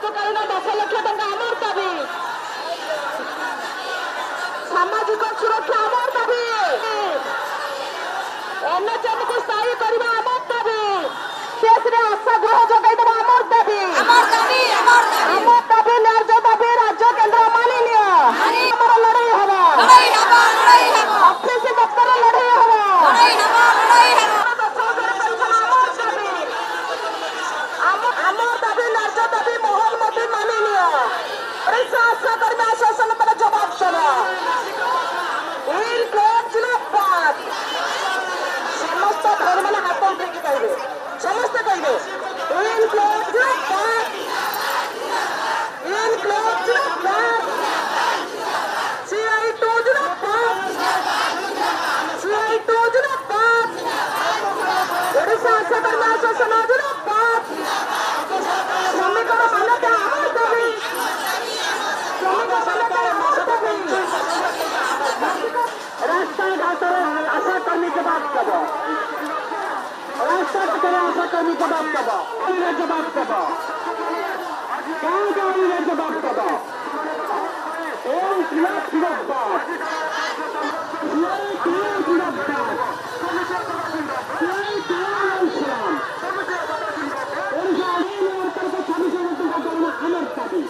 ଅପରାଧକାରୀଣ 10 ଲକ୍ଷ ଟଙ୍କା ଆମର ଦାବି। ସାମାଜିକ ସୁରକ୍ଷା ଆମର ଦାବି। ଏନ୍ଏଚ୍ଏମ୍କୁ ସ୍ଥାୟୀ କରିବା ଆମର ଦାବି। ଦେଶରେ ଆଶା ଗୃହ ଯୋଗାଇ ଦେବା ଆମର ଦାବି। ଆମର ଦାବି ନ୍ୟାଯ୍ୟ ଦାବି ରାଜ୍ୟ କେନ୍ଦ୍ର ମାନି ନିଅ। ଆମର ଲଢ଼େଇ ହବ। ଅଫିସ ଦପ୍ତର ଲଢ଼େଇ ହବ। আমার দাবি ন্যায্য দাবি মহল মধ্যে মানি নিও। ওড়িশা আশা কর্মী আসোসিয়েশন তার জবাব শোনো। জিন্দাবাদ। সমস্ত ভাই মানে হাত উঠেকি কইবে, সমস্তে কইবে জিন্দাবাদ। সিআই2 জিন্দাবাদ। সিআই2 জিন্দাবাদ। ওড়িশা আশা কর্মী আসোসিয়েশন জিন্দাবাদ। শ্রমিকরা মানতে আমার দাবি। রাস্তাঘাটের আশা কর্মীকে বাদ দেব। রাস্তাঘাটের আশা কর্মীকে বাদ দেব। আইনের জবাব দেব। গাঁও আইনের জবাব দেব। এই জিনাবাদ জিনাবাদ। আমার দাবি।